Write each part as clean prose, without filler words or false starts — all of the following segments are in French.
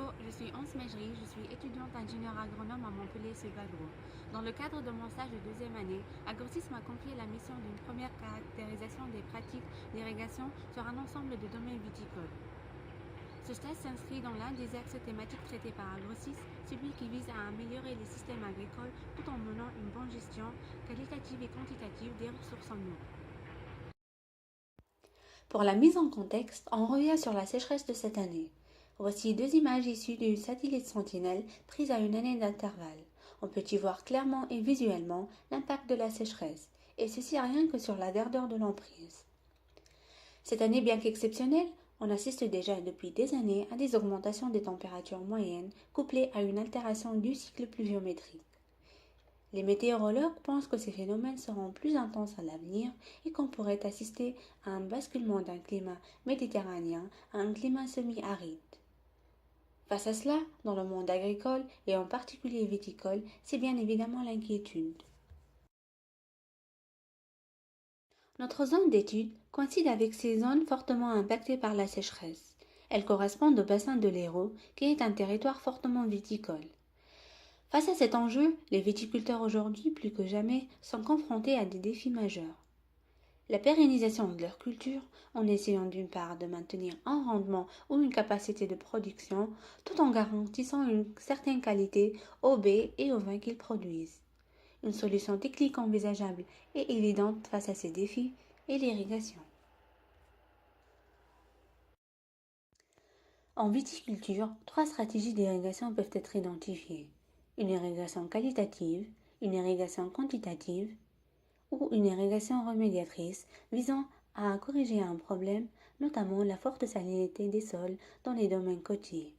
Bonjour, je suis Anse Mejri, je suis étudiante ingénieure agronome à Montpellier-Sud-Agro. Dans le cadre de mon stage de deuxième année, Agrosys m'a confié la mission d'une première caractérisation des pratiques d'irrigation sur un ensemble de domaines viticoles. Ce stage s'inscrit dans l'un des axes thématiques traités par Agrosys, celui qui vise à améliorer les systèmes agricoles tout en menant une bonne gestion qualitative et quantitative des ressources en eau. Pour la mise en contexte, on revient sur la sécheresse de cette année. Voici deux images issues du satellite Sentinelle prises à une année d'intervalle. On peut y voir clairement et visuellement l'impact de la sécheresse, et ceci rien que sur la verdeur de l'emprise. Cette année, bien qu'exceptionnelle, on assiste déjà depuis des années à des augmentations des températures moyennes couplées à une altération du cycle pluviométrique. Les météorologues pensent que ces phénomènes seront plus intenses à l'avenir et qu'on pourrait assister à un basculement d'un climat méditerranéen à un climat semi-aride. Face à cela, dans le monde agricole et en particulier viticole, c'est bien évidemment l'inquiétude. Notre zone d'étude coïncide avec ces zones fortement impactées par la sécheresse. Elles correspondent au bassin de l'Hérault, qui est un territoire fortement viticole. Face à cet enjeu, les viticulteurs aujourd'hui, plus que jamais, sont confrontés à des défis majeurs. La pérennisation de leur culture, en essayant d'une part de maintenir un rendement ou une capacité de production, tout en garantissant une certaine qualité aux baies et aux vins qu'ils produisent. Une solution technique envisageable et évidente face à ces défis est l'irrigation. En viticulture, trois stratégies d'irrigation peuvent être identifiées. Une irrigation qualitative, une irrigation quantitative ou une irrigation remédiatrice visant à corriger un problème, notamment la forte salinité des sols dans les domaines côtiers.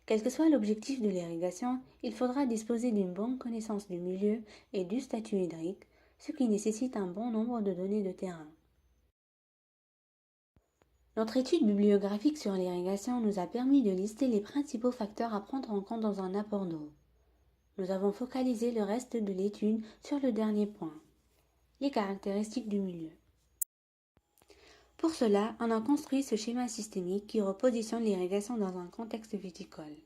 Quel que soit l'objectif de l'irrigation, il faudra disposer d'une bonne connaissance du milieu et du statut hydrique, ce qui nécessite un bon nombre de données de terrain. Notre étude bibliographique sur l'irrigation nous a permis de lister les principaux facteurs à prendre en compte dans un apport d'eau. Nous avons focalisé le reste de l'étude sur le dernier point, les caractéristiques du milieu. Pour cela, on a construit ce schéma systémique qui repositionne l'irrigation dans un contexte viticole.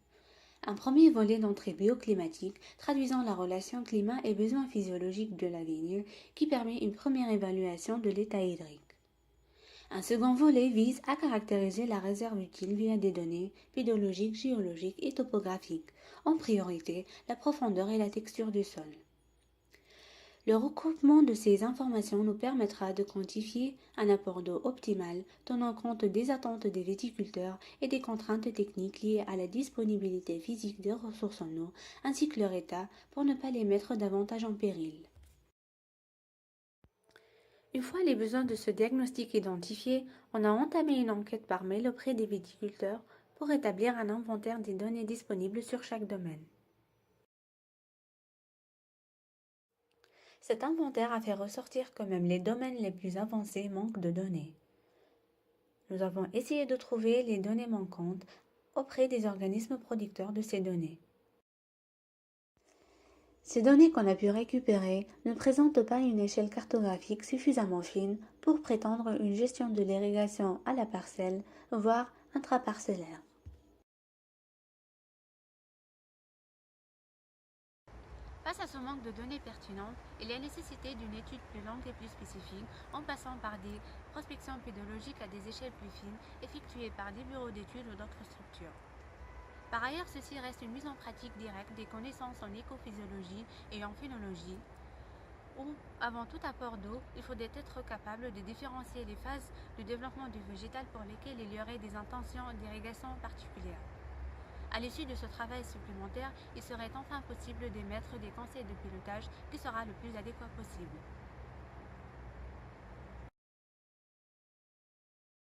Un premier volet d'entrée bioclimatique traduisant la relation climat et besoins physiologiques de la vigne qui permet une première évaluation de l'état hydrique. Un second volet vise à caractériser la réserve utile via des données pédologiques, géologiques et topographiques, en priorité la profondeur et la texture du sol. Le regroupement de ces informations nous permettra de quantifier un apport d'eau optimal tenant compte des attentes des viticulteurs et des contraintes techniques liées à la disponibilité physique des ressources en eau ainsi que leur état pour ne pas les mettre davantage en péril. Une fois les besoins de ce diagnostic identifiés, on a entamé une enquête par mail auprès des viticulteurs pour établir un inventaire des données disponibles sur chaque domaine. Cet inventaire a fait ressortir que même les domaines les plus avancés manquent de données. Nous avons essayé de trouver les données manquantes auprès des organismes producteurs de ces données. Ces données qu'on a pu récupérer ne présentent pas une échelle cartographique suffisamment fine pour prétendre une gestion de l'irrigation à la parcelle, voire intraparcellaire. Face à ce manque de données pertinentes, il y a nécessité d'une étude plus longue et plus spécifique, en passant par des prospections pédologiques à des échelles plus fines, effectuées par des bureaux d'études ou d'autres structures. Par ailleurs, ceci reste une mise en pratique directe des connaissances en écophysiologie et en phénologie, où, avant tout apport d'eau, il faut être capable de différencier les phases de développement du végétal pour lesquelles il y aurait des intentions d'irrigation particulières. À l'issue de ce travail supplémentaire, il serait enfin possible d'émettre des conseils de pilotage qui sera le plus adéquat possible.